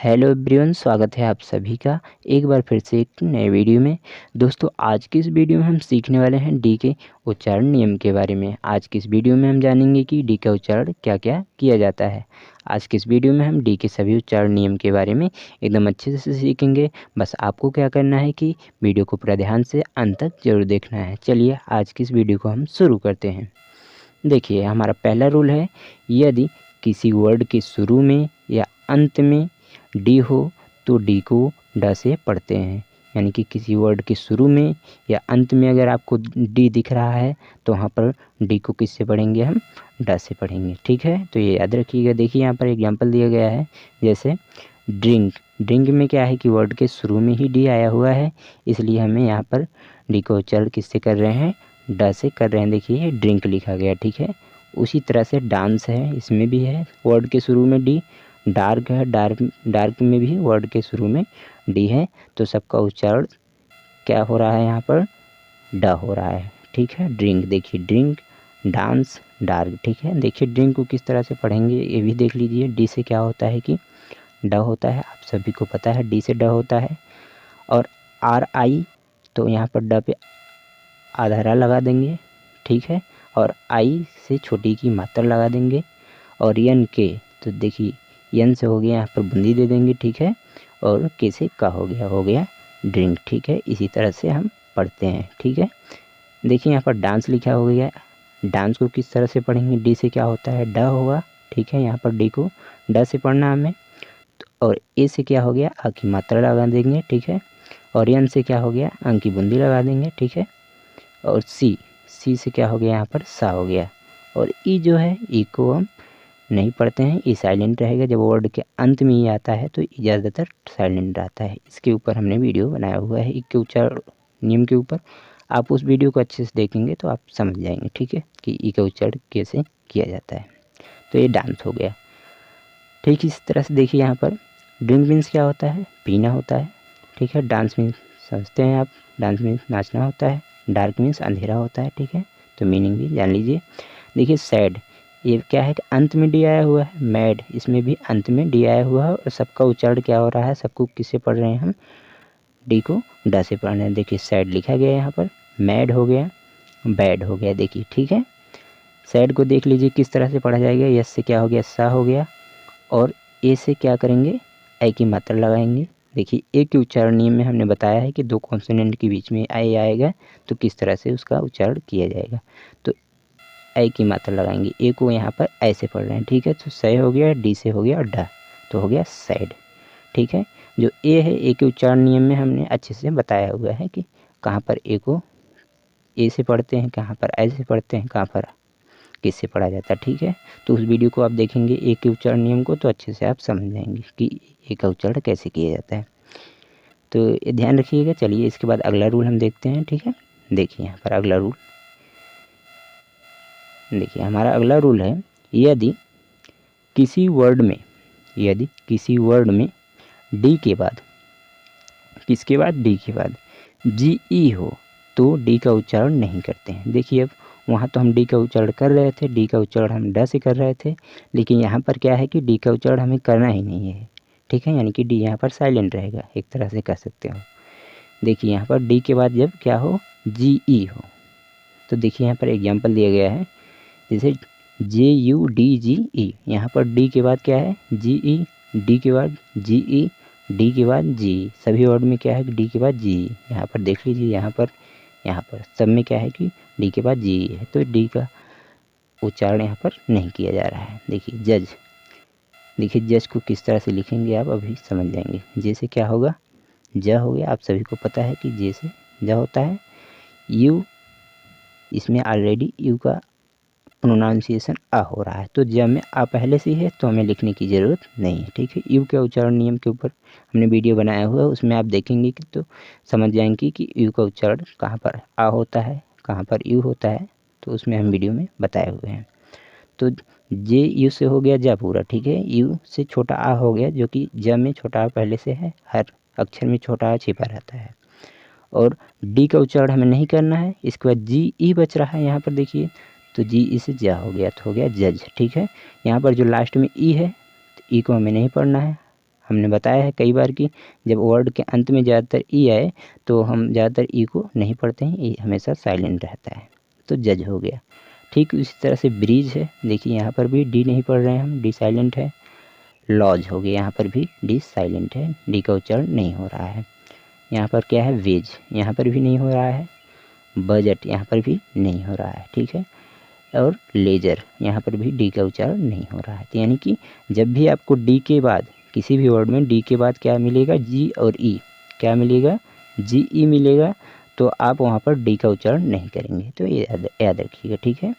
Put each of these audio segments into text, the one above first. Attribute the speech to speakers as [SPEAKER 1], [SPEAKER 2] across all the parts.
[SPEAKER 1] Hello everyone, स्वागत है आप सभी का एक बार फिर से एक नए वीडियो में। दोस्तों, आज की इस वीडियो में हम सीखने वाले हैं डी के उच्चारण नियम के बारे में। आज की इस वीडियो में हम जानेंगे कि डी का उच्चारण क्या क्या किया जाता है। आज की इस वीडियो में हम डी के सभी उच्चारण नियम के बारे में एकदम अच्छे से सीखेंगे। बस आपको क्या करना है कि वीडियो को पूरा ध्यान से अंत तक जरूर देखना है। चलिए आज की इस वीडियो को हम शुरू करते हैं। देखिए, हमारा पहला रूल है, यदि किसी वर्ड के शुरू में या अंत में डी हो तो डी को ड से पढ़ते हैं। यानी कि किसी वर्ड के शुरू में या अंत में अगर आपको डी दिख रहा है तो वहाँ पर डी को किससे पढ़ेंगे, हम ड से पढ़ेंगे। ठीक है, तो ये याद रखिएगा। देखिए यहाँ पर एग्जांपल दिया गया है, जैसे ड्रिंक। ड्रिंक में क्या है कि वर्ड के शुरू में ही डी आया हुआ है, इसलिए हमें यहाँ पर डी को उच्चारण किससे कर रहे हैं, ड से कर रहे हैं। देखिए ड्रिंक लिखा गया। ठीक है, उसी तरह से डांस है, इसमें भी है वर्ड के शुरू में डी। डार्क है, डार्क में भी वर्ड के शुरू में डी है, तो सबका उच्चारण क्या हो रहा है, यहाँ पर ड हो रहा है। ठीक है, ड्रिंक। देखिए ड्रिंक, डांस, डार्क। ठीक है, देखिए ड्रिंक को किस तरह से पढ़ेंगे ये भी देख लीजिए। डी से क्या होता है कि ड होता है, आप सभी को पता है डी से ड होता है। और आर आई, तो यहाँ पर ड पे आधारा लगा देंगे। ठीक है, और आई से छोटी की मात्रा लगा देंगे। और यन के, तो देखिए यन से हो गया, यहाँ पर बूंदी दे देंगे। ठीक है, और के से का हो गया ड्रिंक। ठीक है, इसी तरह से हम पढ़ते हैं। ठीक है, देखिए यहाँ पर डांस लिखा हो गया। डांस को किस तरह से पढ़ेंगे, डी से क्या होता है, ड होगा। ठीक है, यहाँ पर डी को ड से पढ़ना हमें। और ए से क्या हो गया, आ की मात्रा लगा देंगे। ठीक है, और यन से क्या हो गया, अंक की बूंदी लगा देंगे। ठीक है, और सी से क्या हो गया, यहाँ पर सा हो गया। और ई जो है, ई को हम नहीं पढ़ते हैं, ई साइलेंट रहेगा। जब वर्ड के अंत में ही आता है तो ई ज़्यादातर साइलेंट रहता है। इसके ऊपर हमने वीडियो बनाया हुआ है, ई के उच्चारण नियम के ऊपर। आप उस वीडियो को अच्छे से देखेंगे तो आप समझ जाएंगे। ठीक है, कि ई का उच्चारण कैसे किया जाता है। तो ये डांस हो गया। ठीक इस तरह से देखिए, यहाँ पर ड्रिंक मीन्स क्या होता है, पीना होता है। ठीक है, डांस मीन्स समझते हैं आप, डांस मीन्स नाचना होता है। डार्क मीन्स अंधेरा होता है। ठीक है, तो मीनिंग भी जान लीजिए। देखिए सैड, ये क्या है कि अंत में डी आया हुआ है। मैड, इसमें भी अंत में डी आया हुआ है। और सबका उच्चारण क्या हो रहा है, सबको किससे पढ़ रहे हैं हम, डी को ड से पढ़ रहे हैं। देखिए सैड लिखा गया है यहाँ पर, मैड हो गया, बैड हो गया। देखिए ठीक है, सैड को देख लीजिए किस तरह से पढ़ा जाएगा। यस से क्या हो गया, सा हो गया। और ए से क्या करेंगे, ए की मात्रा लगाएंगे। देखिए ए के उच्चारण नियम में हमने बताया है कि दो कॉन्सोनेंट के बीच में ए आएगा तो किस तरह से उसका उच्चारण किया जाएगा। तो ए की मात्रा लगाएंगे, ए को यहाँ पर ऐसे पढ़ रहे हैं। ठीक है, तो सै हो गया, डी से हो गया ड, तो हो गया सैड। ठीक है, जो ए है, ए के उच्चारण नियम में हमने अच्छे से बताया हुआ है कि कहाँ पर ए को ए से पढ़ते हैं, कहाँ पर ऐसे पढ़ते हैं, कहाँ पर किससे पढ़ा जाता है। ठीक है, तो उस वीडियो को आप देखेंगे ए के उच्चारण नियम को, तो अच्छे से आप समझ जाएंगे कि ए का उच्चारण कैसे किया जाता है। तो ये ध्यान रखिएगा। चलिए इसके बाद अगला रूल हम देखते हैं। ठीक है, देखिए यहाँ पर अगला रूल, देखिए हमारा अगला रूल है, यदि किसी वर्ड में डी के बाद, किसके बाद, डी के बाद जी ई हो तो डी का उच्चारण नहीं करते हैं। देखिए अब वहाँ तो हम डी का उच्चारण कर रहे थे, डी का उच्चारण हम ड से कर रहे थे, लेकिन यहाँ पर क्या है कि डी का उच्चारण हमें करना ही नहीं है। ठीक है, यानी कि डी यहाँ पर साइलेंट रहेगा, एक तरह से कह सकते हो। देखिए यहाँ पर डी के बाद जब क्या हो, जी ई हो, तो देखिए यहाँ पर एग्जाम्पल दिया गया है, जैसे जे यू डी जी ई, यहाँ पर डी के बाद क्या है, जी ई, डी के बाद जी ई, डी के बाद जी। सभी वर्ड में क्या है कि डी के बाद जी। यहाँ पर देख लीजिए, यहाँ पर सब में क्या है कि डी के बाद जी है, तो डी का उच्चारण यहाँ पर नहीं किया जा रहा है। देखिए जज, देखिए जज को किस तरह से लिखेंगे आप अभी समझ जाएंगे। जे से क्या होगा, ज हो गया, आप सभी को पता है कि जे से ज होता है। यू, इसमें ऑलरेडी यू का प्रोनाउंसिएशन आ हो रहा है, तो जब में आ पहले से है तो हमें लिखने की ज़रूरत नहीं है। ठीक है, यू के उच्चारण नियम के ऊपर हमने वीडियो बनाया हुआ है, उसमें आप देखेंगे कि तो समझ जाएंगे कि यू का उच्चारण कहाँ पर आ होता है, कहाँ पर यू होता है, तो उसमें हम वीडियो में बताए हुए हैं। तो जे यू से हो गया जा पूरा। ठीक है, यू से छोटा आ हो गया, जो कि ज में छोटा आ पहले से है, हर अक्षर में छोटा आ छिपा रहता है। और डी का उच्चारण हमें नहीं करना है। इसके बाद जी ई बच रहा है, यहाँ पर देखिए, तो जी ई से जा हो गया, तो हो गया जज। ठीक है, यहाँ पर जो लास्ट में ई है, तो ई को हमें नहीं पढ़ना है, हमने बताया है कई बार कि जब वर्ड के अंत में ज़्यादातर ई आए तो हम ज़्यादातर ई को नहीं पढ़ते हैं, ई हमेशा साइलेंट रहता है। तो जज हो गया। ठीक उसी तरह से ब्रिज है, देखिए यहाँ पर भी डी नहीं पढ़ रहे हैं हम, डी साइलेंट है। लॉज हो गया, यहाँ पर भी डी साइलेंट है, डी का उच्चारण नहीं हो रहा है। यहाँ पर क्या है, वेज, यहाँ पर भी नहीं हो रहा है। बजट यहाँ पर भी नहीं हो रहा है, ठीक है। और लेजर यहाँ पर भी डी का उच्चारण नहीं हो रहा है। तो यानी कि जब भी आपको डी के बाद किसी भी वर्ड में डी के बाद क्या मिलेगा, जी और ई, क्या मिलेगा, जी ई मिलेगा, तो आप वहाँ पर डी का उच्चारण नहीं करेंगे। तो ये याद रखिएगा, ठीक है।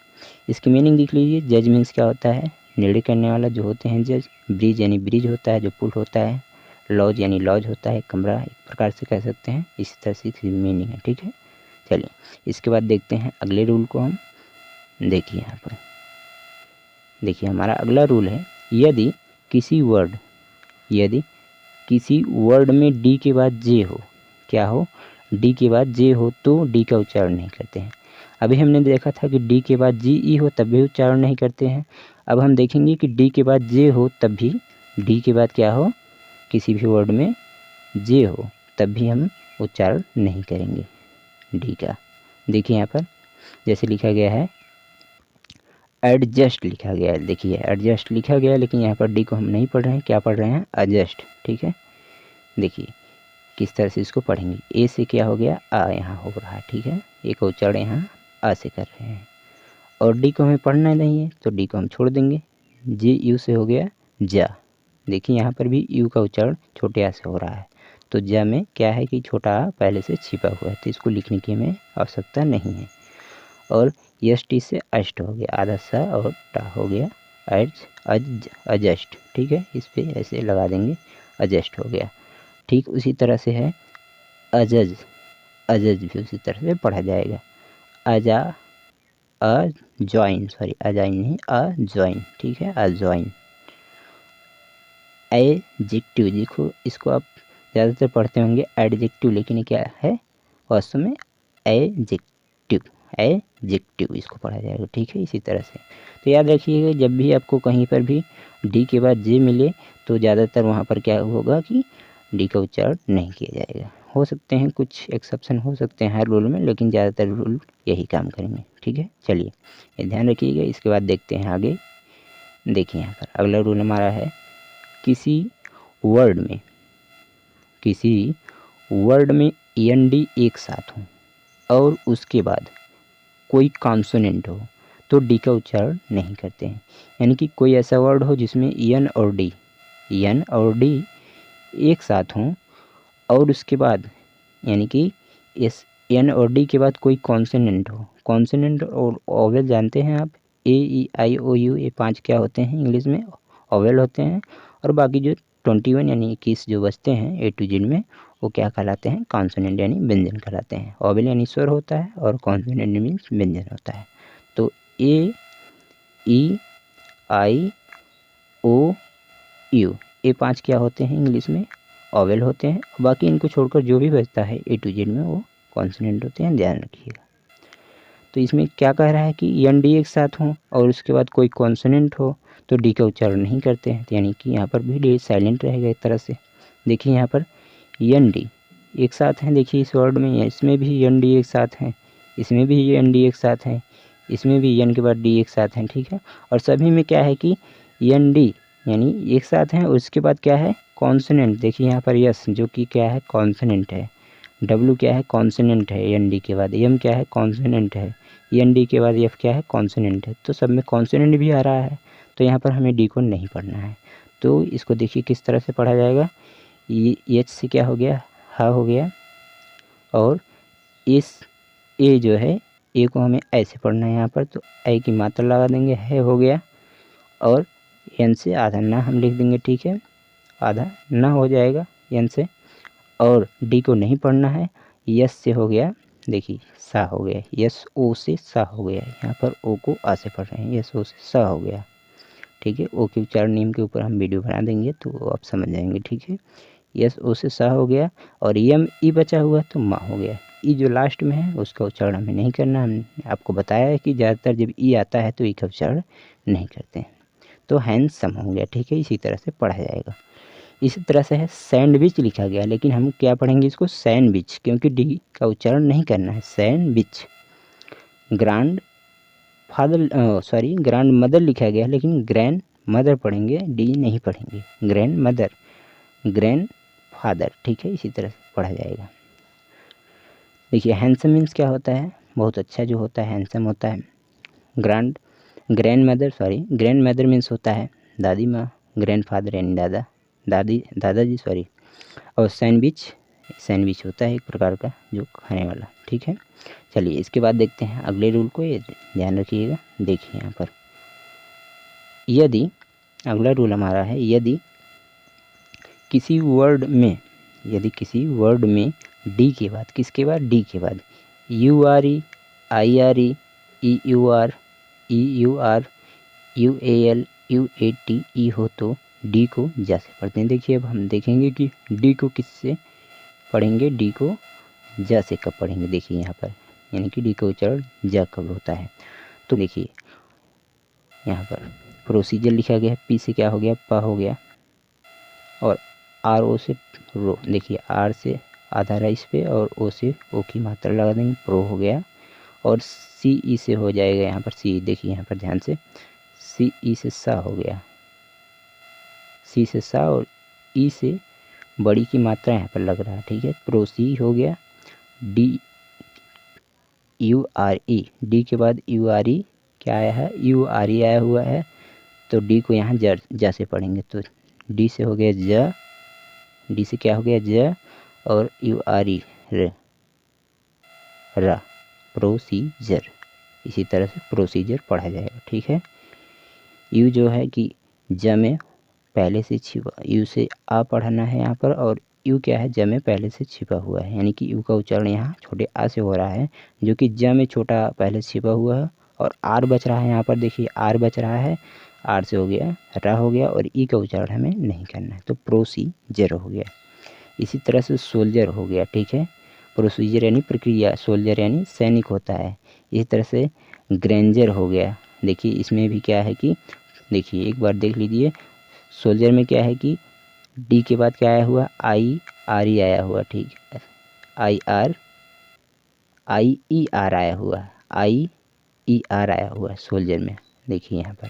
[SPEAKER 1] इसकी मीनिंग देख लीजिए। जज मीन्स क्या होता है, निर्णय करने वाला जो होते हैं जज। ब्रिज यानी ब्रिज होता है जो पुल होता है। लॉज यानी लॉज होता है कमरा, एक प्रकार से कह सकते हैं। इसी तरह से इसकी मीनिंग है, ठीक है। चलिए इसके बाद देखते हैं अगले रूल को हम। देखिए यहाँ पर, देखिए हमारा अगला रूल है, यदि किसी वर्ड में डी के बाद जे हो, क्या हो, डी के बाद जे हो तो डी का उच्चारण नहीं करते हैं। अभी हमने देखा था कि डी के बाद जी ई हो तब भी उच्चारण नहीं करते हैं। अब हम देखेंगे कि डी के बाद जे हो तब भी, डी के बाद क्या हो, किसी भी वर्ड में जे हो तब भी हम उच्चारण नहीं करेंगे डी का। देखिए यहाँ पर जैसे लिखा गया है, एडजस्ट लिखा गया है। देखिए एडजस्ट लिखा गया है, लेकिन यहाँ पर डी को हम नहीं पढ़ रहे हैं, क्या पढ़ रहे हैं, एडजस्ट, ठीक है। देखिए किस तरह से इसको पढ़ेंगे, ए से क्या हो गया, आ यहाँ हो रहा है, ठीक है। ए का उच्चारण यहाँ आ से कर रहे हैं, और डी को हमें पढ़ना नहीं है तो डी को हम छोड़ देंगे। जे यू से हो गया जा। देखिए यहाँ पर भी यू का उच्चारण छोटे आ से हो रहा है, तो जा में क्या है कि छोटा आ पहले से छिपा हुआ है, तो इसको लिखने की हमें आवश्यकता नहीं है। और यस टी से अष्ट हो गया, आधा सा और टा हो गया अजस्ट, ठीक है। इस पर ऐसे लगा देंगे, अजस्ट हो गया। ठीक उसी तरह से है अजज, अजज भी उसी तरह से पढ़ा जाएगा। अजा अजॉइन, सॉरी अजाइन नहीं, अजॉइन, ठीक है, अजॉइन। एडजेक्टिव, देखो इसको आप ज़्यादातर पढ़ते होंगे एडजेक्टिव, लेकिन ये क्या है वास्तव में एडजेक्टिव, एडजेक्टिव इसको पढ़ा जाएगा, ठीक है। इसी तरह से तो याद रखिएगा, जब भी आपको कहीं पर भी डी के बाद जे मिले तो ज़्यादातर वहाँ पर क्या होगा कि डी का उच्चारण नहीं किया जाएगा। हो सकते हैं कुछ एक्सेप्शन हो सकते हैं हर रूल में, लेकिन ज़्यादातर रूल यही काम करेंगे, ठीक है। चलिए ये ध्यान रखिएगा। इसके बाद देखते हैं आगे। देखिए यहाँ पर अगला रूल हमारा है, किसी वर्ड में एन डी एक साथ हो और उसके बाद कोई कॉन्सोनेंट हो तो डी का उच्चारण नहीं करते हैं। यानी कि कोई ऐसा वर्ड हो जिसमें एन और डी एक साथ हों और उसके बाद यानी कि इस एन और डी के बाद कोई कॉन्सोनेंट हो। कॉन्सोनेंट और ओवेल जानते हैं आप, ए ई आई ओ यू, ये 5 क्या होते हैं इंग्लिश में, ओवेल होते हैं। और बाकी जो 21 यानी 21 जो बचते हैं ए टू जेड में, वो क्या कहलाते हैं, कॉन्सोनेंट यानी व्यंजन कहलाते हैं। ओवेल यानी स्वर होता है और कॉन्सोनेंट मीन्स व्यंजन होता है। तो ए ई आई ओ यू, ये 5 क्या होते हैं इंग्लिश में, ओवेल होते हैं। बाकी इनको छोड़कर जो भी बचता है ए टू जेड में वो कॉन्सोनेंट होते हैं, ध्यान रखिएगा। तो इसमें क्या कह रहा है कि एन डी एक साथ हो और उसके बाद कोई कॉन्सोनेंट हो तो डी का उच्चारण नहीं करते हैं, यानी कि यहाँ पर भी डी साइलेंट रहेगा एक तरह से। देखिए यहाँ पर एन डी एक साथ हैं, देखिए इस वर्ड में, इसमें भी एन डी एक साथ हैं, इसमें भी एन डी एक साथ हैं, इसमें भी एन के बाद डी एक साथ हैं, ठीक है। और सभी में क्या है कि एन डी यानी एक साथ हैं, उसके बाद क्या है कॉन्सोनेंट। देखिए यहाँ पर यस जो कि क्या है कॉन्सोनेंट है, डब्लू क्या है कॉन्सोनेंट है एन डी के बाद, एम क्या है कॉन्सोनेंट है, एन डी के बाद एफ क्या है कॉन्सोनेंट है। तो सब में कॉन्सोनेंट भी आ रहा है, तो यहाँ पर हमें डी को नहीं पढ़ना है। तो इसको देखिए किस तरह से पढ़ा जाएगा, एच से क्या हो गया, हा हो गया, और इस ए जो है ए को हमें ऐसे पढ़ना है यहाँ पर, तो ए की मात्रा लगा देंगे, है हो गया। और एन से आधा ना हम लिख देंगे, ठीक है, आधा ना हो जाएगा एन से। और डी को नहीं पढ़ना है, यस से हो गया, देखिए सा हो गया, यस ओ से सा हो गया, यहाँ पर ओ को आ से पढ़ रहे हैं, यस ओ से सा हो गया, ठीक है। ओ के उच्चारण नियम के ऊपर हम वीडियो बना देंगे तो आप समझ जाएंगे, ठीक है। यस ओ से सा हो गया, और यम ई बचा हुआ तो मा हो गया। ई जो लास्ट में है उसका उच्चारण हमें नहीं करना, हमने आपको बताया है कि ज़्यादातर जब ई आता है तो ई का उच्चारण नहीं करते हैं। तो हैंडसम हो गया, ठीक है, इसी तरह से पढ़ा जाएगा। इसी तरह से है सैंडविच लिखा गया, लेकिन हम क्या पढ़ेंगे इसको सैंडविच, क्योंकि डी का उच्चारण नहीं करना है, sandwich. Grand father sorry grand mother लिखा गया, लेकिन ग्रैंड मदर पढ़ेंगे, डी नहीं पढ़ेंगे, ग्रैंड मदर, ग्रैंड फादर, ठीक है, इसी तरह से पढ़ा जाएगा। देखिए हैंडसम मीन्स क्या होता है, बहुत अच्छा जो होता है हैंडसम होता है। ग्रैंड मदर मीन्स होता है दादी माँ, ग्रैंड फादर यानी दादा, दादाजी सॉरी। और सैंडविच होता है एक प्रकार का जो खाने वाला, ठीक है। चलिए इसके बाद देखते हैं अगले रूल को, ये ध्यान रखिएगा। देखिए यहाँ पर यदि अगला रूल हमारा है, यदि किसी वर्ड में डी के बाद, किसके बाद, डी के बाद U R E, I R E, U R, U A L, U A T E हो तो डी को जा से पढ़ते हैं। देखिए अब हम देखेंगे कि डी को किससे पढ़ेंगे, डी को जा से कब पढ़ेंगे। देखिए यहाँ पर यानी कि डी का उच्चारण जा कब होता है। तो देखिए यहाँ पर प्रोसीजर लिखा गया है, पी से क्या हो गया, पा हो गया, और आर ओ से रो। देखिए आर से आधा रा इस पे और ओ से ओ की मात्रा लगा देंगे, प्रो हो गया। और सी ई से हो जाएगा यहाँ पर सी, देखिए यहाँ पर ध्यान से, सी ई से सा हो गया, सी से सा, और ई से बड़ी की मात्रा यहाँ पर लग रहा है, ठीक है, प्रोसी हो गया। D you R E, D के बाद यू आर ई क्या आया है, यू आर ई आया हुआ है, तो डी को यहाँ जा से पढ़ेंगे, तो डी से हो गया ज, डी से क्या हो गया ज, और यू आर ई रा, प्रोसीजर। इसी तरह से प्रोसीजर पढ़ा जाएगा, ठीक है। यू जो है कि ज में पहले से छिपा, यू से आ पढ़ना है यहाँ पर, और यू क्या है ज में पहले से छिपा हुआ है, यानी कि यू का उच्चारण यहाँ छोटे आ से हो रहा है, जो कि ज में छोटा पहले छिपा हुआ है। और आर बच रहा है यहाँ पर, देखिए आर बच रहा है, आर से हो गया रा हो गया, और ई का उच्चारण हमें नहीं करना है, तो प्रोसीजर हो गया। इसी तरह से सोल्जर हो गया, ठीक है, प्रोसीजर यानी प्रक्रिया, सोल्जर यानी सैनिक होता है। इसी तरह से ग्रेंजर हो गया। देखिए इसमें भी क्या है कि, देखिए एक बार देख लीजिए, सोल्जर में क्या है कि डी के बाद क्या आया हुआ, आई आर ई आया हुआ, ठीक है, आई ई आर आया हुआ, आई ई आर आया हुआ है सोल्जर में। देखिए यहाँ पर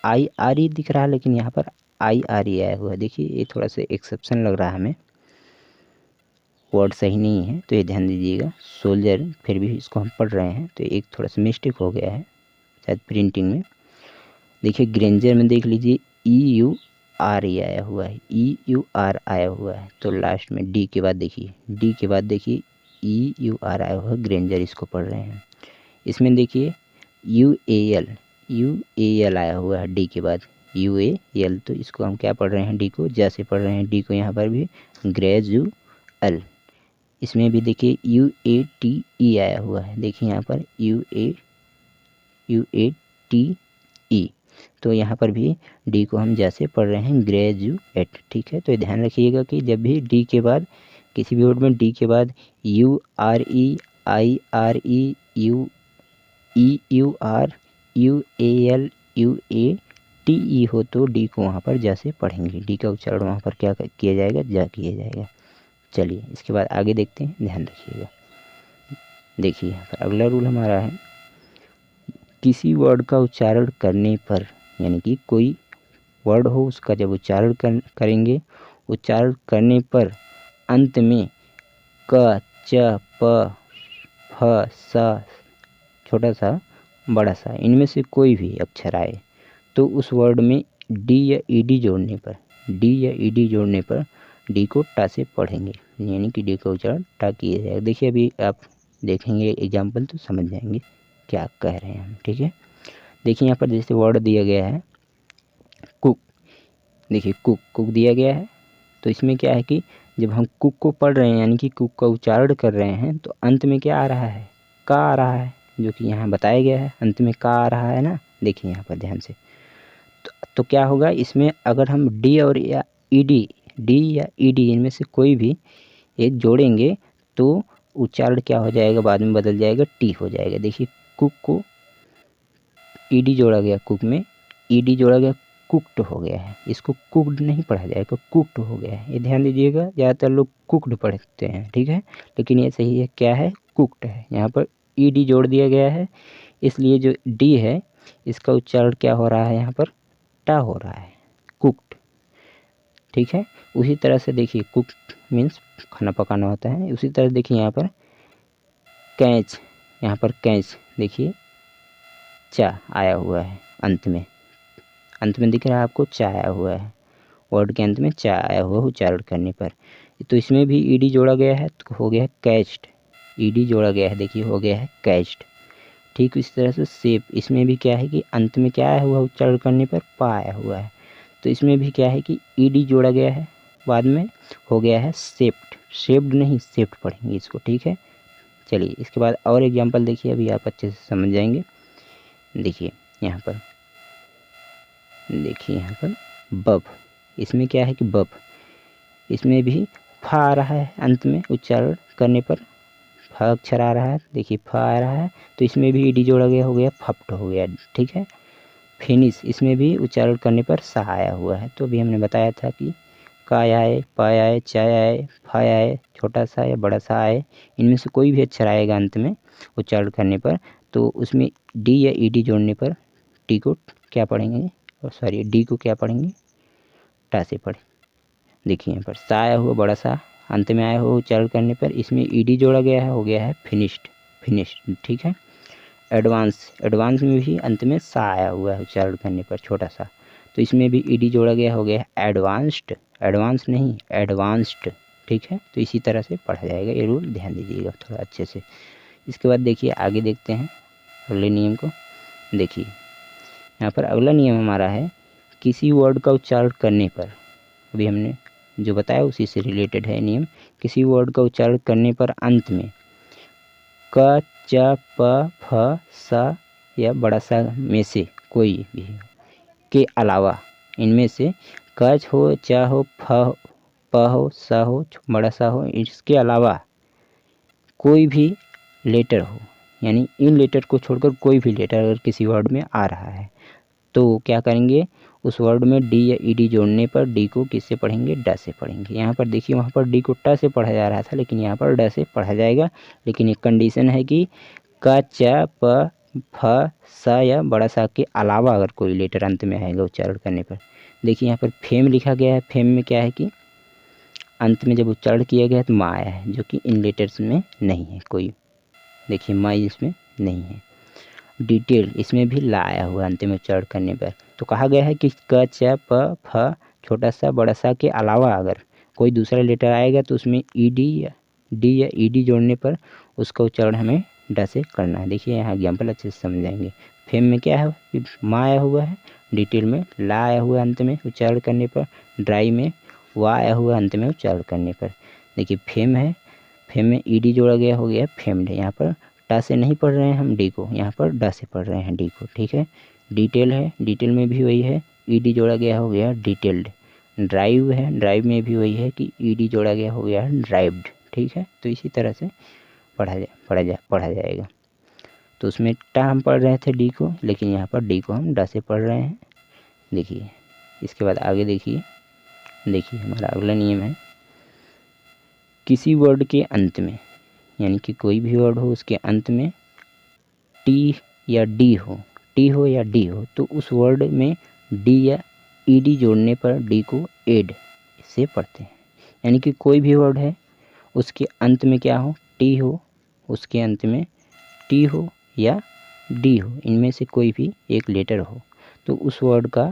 [SPEAKER 1] आई आर ई दिख रहा है, लेकिन यहाँ पर आई आर ई आया हुआ है। देखिए ये थोड़ा सा एक्सेप्शन लग रहा है हमें, वर्ड सही नहीं है, तो ये ध्यान दीजिएगा। सोल्जर फिर भी इसको हम पढ़ रहे हैं, तो एक थोड़ा सा मिस्टेक हो गया है शायद प्रिंटिंग में। देखिए ग्रेंजर में देख लीजिए ई यू आर ई आया हुआ है, ई यू आर आया हुआ है, तो लास्ट में डी के बाद देखिए, डी के बाद देखिए ई यू आर आया हुआ है, ग्रेंजर इसको पढ़ रहे हैं। इसमें देखिए यू ए एल आया हुआ है डी के बाद, यू ए एल, तो इसको हम क्या पढ़ रहे हैं, डी को जैसे पढ़ रहे हैं, डी को यहाँ पर भी ग्रेजुअल। इसमें भी देखिए यू ए टी ई आया हुआ है, देखिए यहाँ पर यू ए टी ई, तो यहाँ पर भी डी को हम जैसे पढ़ रहे हैं ग्रेजुएट, ठीक है। तो ये ध्यान रखिएगा कि जब भी डी के बाद, किसी भी वर्ड में डी के बाद U R E, I R E, U R, U A L, U A T E हो तो डी को वहाँ पर जैसे पढ़ेंगे, डी का उच्चारण वहाँ पर क्या किया जाएगा, जा किया जाएगा। चलिए इसके बाद आगे देखते हैं, ध्यान रखिएगा। देखिए यहाँ पर अगला रूल हमारा है, किसी वर्ड का उच्चारण करने पर, यानी कि कोई वर्ड हो उसका जब उच्चारण करेंगे, उच्चारण करने पर अंत में क, च, प, फ, स, छोटा सा, बड़ा सा, इनमें से कोई भी अक्षर आए तो उस वर्ड में डी या ईडी जोड़ने पर डी को टा से पढ़ेंगे, यानी कि डी का उच्चारण टा किया जाएगा। देखिए अभी आप देखेंगे एग्जाम्पल तो समझ जाएंगे क्या कह रहे हैं हम, ठीक है। देखिए यहाँ पर जैसे वर्ड दिया गया है कुक, देखिए कुक दिया गया है, तो इसमें क्या है कि जब हम कुक को पढ़ रहे हैं, यानी कि कुक का उच्चारण कर रहे हैं, तो अंत में क्या आ रहा है, का आ रहा है, जो कि यहाँ बताया गया है, अंत में का आ रहा है ना। देखिए यहाँ पर ध्यान से, तो क्या होगा इसमें, अगर हम डी और या ईडी, डी या ईडी इनमें से कोई भी एक जोड़ेंगे तो उच्चारण क्या हो जाएगा, बाद में बदल जाएगा, टी हो जाएगा। देखिए कुक को ईडी जोड़ा गया, कुक में ईडी जोड़ा गया कुक्ड हो गया है। इसको कुक्ड नहीं पढ़ा जाएगा, कुक्ड हो गया है, ये ध्यान दीजिएगा। ज़्यादातर लोग कुक्ड पढ़ते हैं, ठीक है, लेकिन ये सही है, क्या है, कुक्ड है। यहाँ पर ईडी जोड़ दिया गया है, इसलिए जो डी है इसका उच्चारण क्या हो रहा है, यहाँ पर टा हो रहा है, कुक्ड, ठीक है। उसी तरह से देखिए, कुक्ड मीन्स खाना पकाना होता है। उसी तरह देखिए यहाँ पर कैच, यहाँ पर कैच देखिए चा आया हुआ है अंत में दिख रहा है आपको, चा आया हुआ है, वर्ड के अंत में चा आया हुआ उच्चारण करने पर। तो इसमें भी ईडी जोड़ा गया है तो हो गया है कैच्ड, ईडी जोड़ा गया है, देखिए हो गया है कैच्ड। ठीक इस तरह से सेप, इसमें भी क्या है कि अंत में क्या आया हुआ उच्चारण करने पर पा आया हुआ है, तो इसमें भी क्या है कि ईडी जोड़ा गया है, बाद में हो गया है सेप्ड, शेप्ड नहीं सेप्ड पढ़ेंगे इसको, ठीक है। चलिए इसके बाद और एग्जांपल देखिए, अभी आप अच्छे से समझ जाएंगे। देखिए यहाँ पर, देखिए यहाँ पर बब, इसमें क्या है कि बब, इसमें भी फा आ रहा है अंत में उच्चारण करने पर, फा अक्षर आ रहा है, देखिए फा आ रहा है, तो इसमें भी ईडी जोड़ा गया, हो गया फप्ट हो गया, ठीक है। फिनिश, इसमें भी उच्चारण करने पर सा आया हुआ है। तो अभी हमने बताया था कि का आए, पा आए, चाय आए, फा आए, छोटा सा या बड़ा सा आए, इनमें से कोई भी अक्षर आएगा अंत में उच्चारण करने पर, तो उसमें डी या ईडी जोड़ने पर टी को क्या पढ़ेंगे, सॉरी डी को क्या पढ़ेंगे, टा से पढ़े। देखिए यहाँ पर सा आया हुआ, बड़ा सा अंत में आया हुआ उच्चारण करने पर, इसमें ईडी जोड़ा गया है, हो गया है फिनिश्ड, ठीक है। एडवांस में भी अंत में सा आया हुआ है उच्चारण करने पर, छोटा सा, तो इसमें भी ईडी जोड़ा गया, हो गया है एडवांस्ड, एडवांस नहीं एडवांस्ड, ठीक है। तो इसी तरह से पढ़ा जाएगा, ये रूल ध्यान दीजिएगा थोड़ा अच्छे से। इसके बाद देखिए आगे देखते हैं अगले नियम को। देखिए यहाँ पर अगला नियम हमारा है, किसी वर्ड का उच्चारण करने पर, अभी हमने जो बताया उसी से रिलेटेड है नियम, किसी वर्ड का उच्चारण करने पर अंत में क, च, प, फ, स या बड़ा सा में से कोई भी के अलावा, इनमें से कच हो, च हो, फ, प हो, स हो, बड़ा सा हो, इसके अलावा कोई भी लेटर हो, यानी इन लेटर को छोड़कर कोई भी लेटर अगर किसी वर्ड में आ रहा है, तो क्या करेंगे, उस वर्ड में डी या ईडी जोड़ने पर डी को किससे पढ़ेंगे, ड से पढ़ेंगे। यहाँ पर देखिए वहाँ पर डी को ट से पढ़ा जा रहा था, लेकिन यहाँ पर ड से पढ़ा जाएगा, लेकिन एक कंडीशन है कि क, च, प, फ, स या बड़ा सा के अलावा अगर कोई लेटर अंत में आएगा उच्चारण करने पर। देखिए यहाँ पर फेम लिखा गया है, फेम में क्या है कि अंत में जब उच्चारण किया गया तो माँ आया है, जो कि इन लेटर्स में नहीं है कोई, देखिए माँ इसमें नहीं है। डिटेल, इसमें भी ला आया हुआ अंत में उच्चारण करने पर, तो कहा गया है कि क, च, प, फ, छोटा सा बड़ा सा के अलावा अगर कोई दूसरा लेटर आएगा तो उसमें ईडी या डी या ईडी जोड़ने पर उसका उच्चारण हमें ड से करना है। देखिए यहाँ एग्जाम्पल अच्छे से समझ जाएंगे। फेम में क्या है, माँ आया हुआ है, डिटेल में ला आया हुआ अंत में उच्चारण करने पर, ड्राई में वा आया हुआ अंत में उच्चारण करने पर। देखिए फेम है, फेम में ईडी जोड़ा गया, हो गया फेम्ड। यहाँ पर टा से नहीं पढ़ रहे हैं हम डी को, यहाँ पर ड से पढ़ रहे हैं डी को, ठीक है। डिटेल है, डिटेल में भी वही है, ईडी जोड़ा गया, हो गया डिटेल्ड। ड्राइव है, ड्राइव में भी वही है कि ईडी जोड़ा गया, हो गया ड्राइव्ड, ठीक है। तो इसी तरह से पढ़ा जाएगा। तो उसमें टा हम पढ़ रहे थे डी को, लेकिन यहाँ पर डी को हम ड से पढ़ रहे हैं। देखिए इसके बाद आगे देखिए, देखिए हमारा अगला नियम है, किसी वर्ड के अंत में, यानी कि कोई भी वर्ड हो उसके अंत में टी या डी हो, टी हो या डी हो, तो उस वर्ड में डी या ईडी जोड़ने पर डी को एड से पढ़ते हैं। यानी कि कोई भी वर्ड है उसके अंत में क्या हो, टी हो, उसके अंत में टी हो या डी हो, इनमें से कोई भी एक लेटर हो, तो उस वर्ड का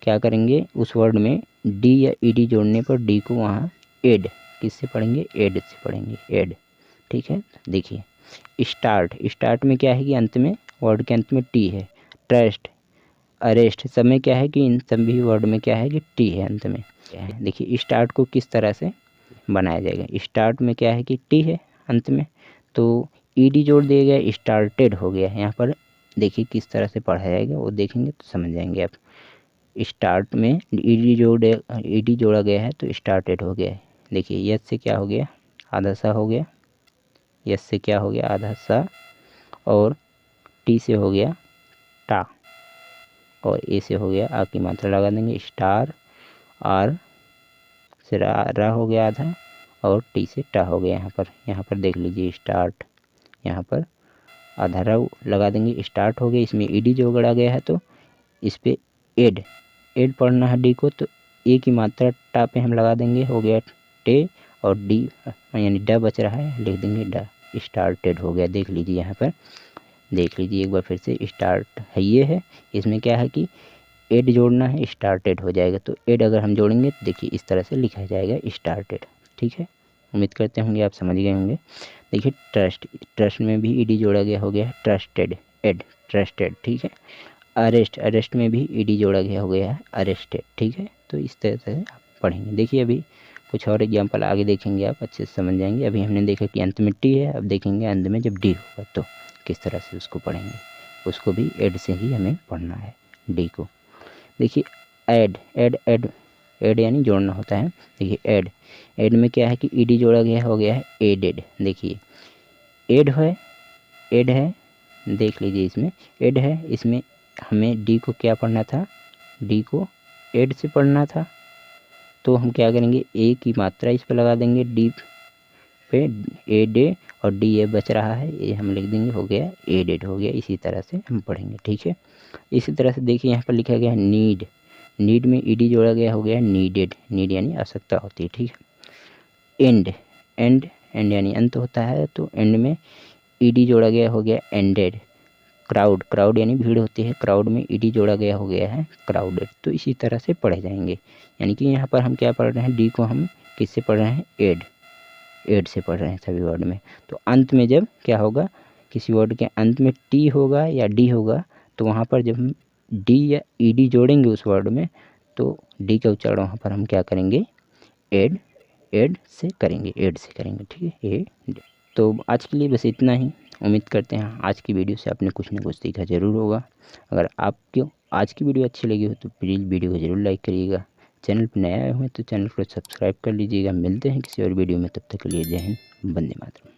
[SPEAKER 1] क्या करेंगे, उस वर्ड में डी या ईडी जोड़ने पर डी को वहाँ एड, किससे पढ़ेंगे, एड से पढ़ेंगे, एड, ठीक है। देखिए स्टार्ट में क्या है कि अंत में, वर्ड के अंत में टी है। ट्रस्ट, अरेस्ट, सब में क्या है कि इन सभी वर्ड में क्या है कि टी है अंत में, क्या है। देखिए स्टार्ट को किस तरह से बनाया जाएगा, स्टार्ट में क्या है कि टी है अंत में, तो ईडी जोड़ दिया गया, स्टार्टेड हो गया। यहाँ पर देखिए किस तरह से पढ़ा जाएगा, वो देखेंगे तो समझ जाएंगे आप। स्टार्ट में ईडी जोड़ा गया है तो स्टार्टेड हो गया है। देखिए यस से क्या हो गया, आधा सा हो गया, यस से क्या हो गया, आधा सा, और टी से हो गया टा, और ए से हो गया आ की मात्रा लगा देंगे, स्टार, आर से रा हो गया आधा, और टी से टा हो गया। यहाँ पर देख लीजिए स्टार्ट, यहाँ पर आधा रा लगा देंगे, स्टार्ट हो गया। इसमें ईडी जोड़ा गया है तो इस पर एड पढ़ना है डी को, तो ए की मात्रा टा पे हम लगा देंगे, हो गया टे, और डी यानी डा बच रहा है, लिख देंगे डा, स्टार्टेड हो गया। देख लीजिए यहाँ पर, देख लीजिए एक बार फिर से, स्टार्ट है ये है, इसमें क्या है कि एड जोड़ना है, स्टार्टेड हो जाएगा। तो एड अगर हम जोड़ेंगे तो देखिए इस तरह से लिखा जाएगा स्टार्टेड। ठीक है, उम्मीद करते होंगे आप समझ गए होंगे। देखिए ट्रस्ट में भी ईडी जोड़ा गया, हो गया ट्रस्टेड, एड ट्रस्टेड। ठीक है, अरेस्ट में भी ईडी जोड़ा गया, हो गया है अरेस्टेड। ठीक है, तो इस तरह से आप पढ़ेंगे। देखिए अभी कुछ और एग्जाम्पल आगे देखेंगे, आप अच्छे से समझ जाएंगे। अभी हमने देखा कि अंत में टी है, अब देखेंगे अंत में जब डी होगा तो किस तरह से उसको पढ़ेंगे। उसको भी एड से ही हमें पढ़ना है डी को। देखिए ऐड यानी जोड़ना होता है। देखिए ऐड में क्या है कि ईडी जोड़ा गया, हो गया है एडेड। देखिए ऐड है, देख लीजिए इसमें ऐड है, इसमें हमें डी को क्या पढ़ना था, डी को ऐड से पढ़ना था। तो हम क्या करेंगे, ए की मात्रा इस पर लगा देंगे, डी पे एडे, और डी ए बच रहा है, ये हम लिख देंगे, हो गया एडेड हो गया। इसी तरह से हम पढ़ेंगे। ठीक है, इसी तरह से देखिए यहाँ पर लिखा गया है नीड में ईडी जोड़ा गया, हो गया नीडेड, नीड यानी आवश्यकता होती है। ठीक है, एंड यानी अंत होता है, तो एंड में ईडी जोड़ा गया, हो गया एंडेड। क्राउड यानी भीड़ होती है, क्राउड में ईडी जोड़ा गया, हो गया है क्राउडेड। तो इसी तरह से पढ़े जाएंगे। यानी कि यहाँ पर हम क्या पढ़ रहे हैं, डी को हम किससे पढ़ रहे हैं, एड से पढ़ रहे हैं सभी वर्ड में। तो अंत में जब क्या होगा, किसी वर्ड के अंत में टी होगा या डी होगा, तो वहाँ पर जब हम डी या ईडी जोड़ेंगे उस वर्ड में, तो डी का उच्चारण वहाँ पर हम क्या करेंगे, एड से करेंगे, ठीक है, एड। तो आज के लिए बस इतना ही। उम्मीद करते हैं आज की वीडियो से आपने कुछ ना कुछ सीखा ज़रूर होगा। अगर आपको आज की वीडियो अच्छी लगी हो तो प्लीज़ वीडियो को ज़रूर लाइक करिएगा। चैनल पर नए आए हुए तो चैनल को सब्सक्राइब कर लीजिएगा। मिलते हैं किसी और वीडियो में, तब तक के लिए जय हिंद, वंदे मातरम।